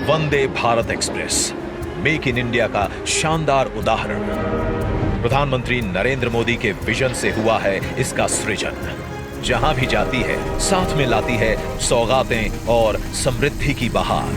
Vande Bharat express make in India का शानदार उदाहरण। प्रधानमंत्री नरेंद्र मोदी के विजन से हुआ है इसका सृजन। जहां भी जाती है साथ में लाती है सौगातें और समृद्धि की बहार।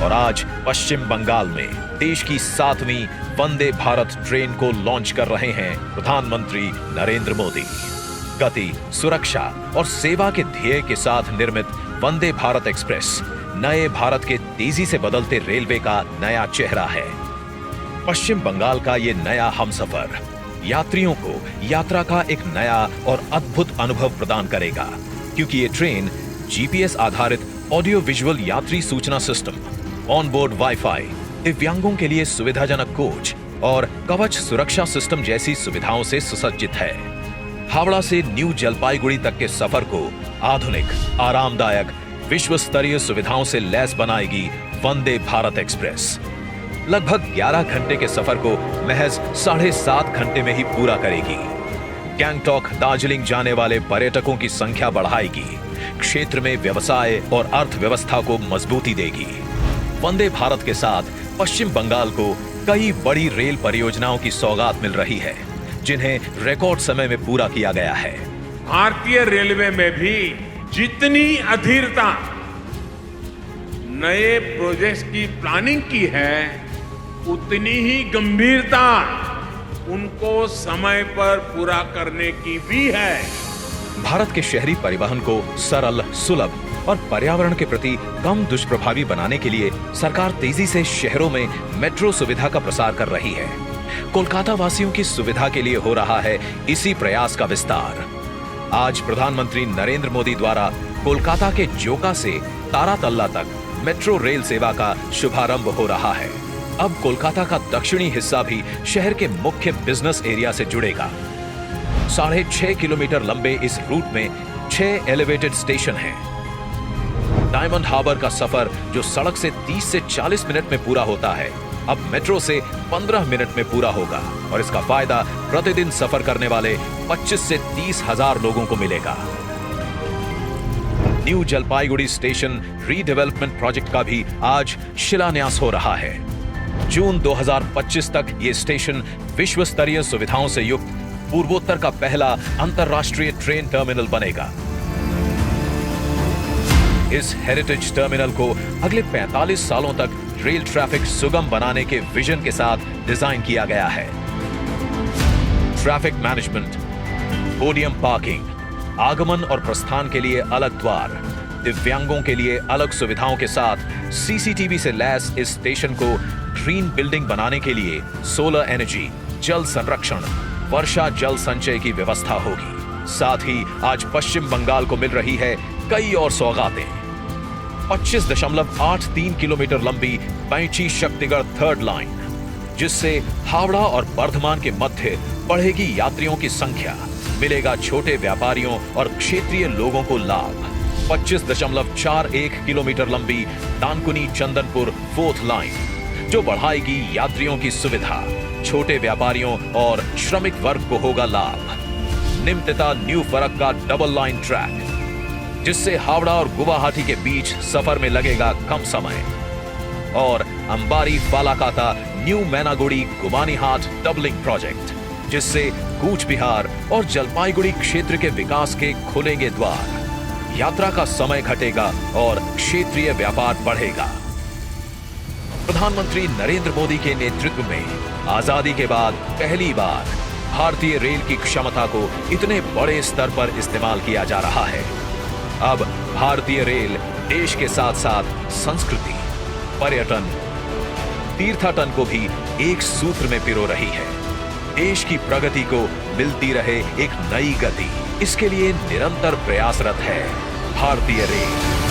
और आज पश्चिम बंगाल में देश की 7वीं वंदे भारत ट्रेन को लॉन्च कर रहे हैं प्रधानमंत्री नरेंद्र मोदी। गति, सुरक्षा और सेवा के ध्येय के साथ निर्मित वंदे भारत एक्सप्रेस नए भारत के तेजी से बदलते रेलवे का नया चेहरा है। पश्चिम बंगाल का ये नया हमसफर यात्रियों को यात्रा का एक नया और अद्भुत अनुभव प्रदान करेगा, क्योंकि ये ट्रेन जीपीएस आधारित ऑडियो विजुअल यात्री सूचना सिस्टम, ऑनबोर्ड वाईफाई, दिव्यांगों के लिए सुविधाजनक कोच और कवच सुरक्षा सिस्टम जैसी सुविधाओं से सुसज्जित है। हावड़ा से न्यू जलपाईगुड़ी तक के सफर को आधुनिक, आरामदायक, विश्व स्तरीय सुविधाओं से लैस बनाएगी वंदे भारत एक्सप्रेस। लगभग 11 घंटे के सफर को महज 7.5 घंटे में ही पूरा करेगी। गैंगटॉक, दार्जिलिंग जाने वाले पर्यटकों की संख्या बढ़ाएगी, क्षेत्र में व्यवसाय और अर्थव्यवस्था को मजबूती देगी। वंदे भारत के साथ पश्चिम बंगाल को कई बड़ी रेल परियोजनाओं की सौगात मिल रही है, जिन्हें रिकॉर्ड समय में पूरा किया गया है। भारतीय रेलवे में भी जितनी अधीरता नए प्रोजेक्ट्स की प्लानिंग की है, उतनी ही गंभीरता उनको समय पर पूरा करने की भी है। भारत के शहरी परिवहन को सरल, सुलभ और पर्यावरण के प्रति कम दुष्प्रभावी बनाने के लिए सरकार तेजी से शहरों में मेट्रो सुविधा का प्रसार कर रही है। कोलकाता वासियों की सुविधा के लिए हो रहा है इसी प्रयास का विस्तार। आज प्रधानमंत्री नरेंद्र मोदी द्वारा कोलकाता के जोका से तारातल्ला तक मेट्रो रेल सेवा का शुभारंभ हो रहा है। अब कोलकाता का दक्षिणी हिस्सा भी शहर के मुख्य बिजनेस एरिया से जुड़ेगा। 6.5 किलोमीटर लंबे इस रूट में 6 एलिवेटेड स्टेशन हैं। डायमंड हार्बर का सफर जो सड़क से 30 से 40 मिनट में पूरा होता है, अब मेट्रो से 15 मिनट में पूरा होगा और इसका फायदा प्रतिदिन सफर करने वाले 25 से 30 हजार लोगों को मिलेगा। New Jalpaiguri station redevelopment project का भी आज शिलान्यास हो रहा है। जून 2025 तक ये स्टेशन विश्व स्तरीय सुविधाओं से युक्त पूर्वोत्तर का पहला अंतरराष्ट्रीय ट्रेन टर्मिनल बनेगा। इस हेरिटेज टर्मिनल को अगले 45 सालों तक रेल ट्रैफिक सुगम बनाने के विजन के साथ डिजाइन किया गया है। ट्रैफिक मैनेजमेंट, पोडियम पार्किंग, आगमन और प्रस्थान के लिए अलग द्वार, दिव्यांगों के लिए अलग सुविधाओं के साथ सीसीटीवी से लैस इस स्टेशन को ग्रीन बिल्डिंग बनाने के लिए सोलर एनर्जी, जल संरक्षण, वर्षा जल संचय की व्यवस्था होगी। साथ ही आज पश्चिम बंगाल को मिल रही है कई और सौगातें। 25.83 किलोमीटर लंबी बैंची शक्तिगढ़ थर्ड लाइन, जिससे हावड़ा और बर्धमान के मध्य बढ़ेगी यात्रियों की संख्या, मिलेगा छोटे व्यापारियों और क्षेत्रीय लोगों को लाभ। 25.41 किलोमीटर लंबी दानकुनी चंदनपुर फोर्थ लाइन, जो बढ़ाएगी यात्रियों की सुविधा, छोटे व्यापारियों और श्रमिक वर्ग को होगा लाभ। Nimtita new Farakka double line track, जिससे हावड़ा और गुवाहाटी के बीच सफर में लगेगा कम समय। और अंबारी फालाकाता न्यू मैनागुड़ी गुमानीहाट डबलिंग प्रोजेक्ट, जिससे कूच बिहार और जलपाईगुड़ी क्षेत्र के विकास के खुलेंगे द्वार। यात्रा का समय घटेगा और क्षेत्रीय व्यापार बढ़ेगा। प्रधानमंत्री नरेंद्र मोदी के नेतृत्व में आजादी के बाद पहली बार भारतीय रेल की क्षमता को इतने बड़े स्तर पर इस्तेमाल किया जा रहा है। अब भारतीय रेल देश के साथ साथ संस्कृति, पर्यटन, तीर्थाटन को भी एक सूत्र में पिरो रही है। देश की प्रगति को मिलती रहे एक नई गति, इसके लिए निरंतर प्रयासरत है भारतीय रेल।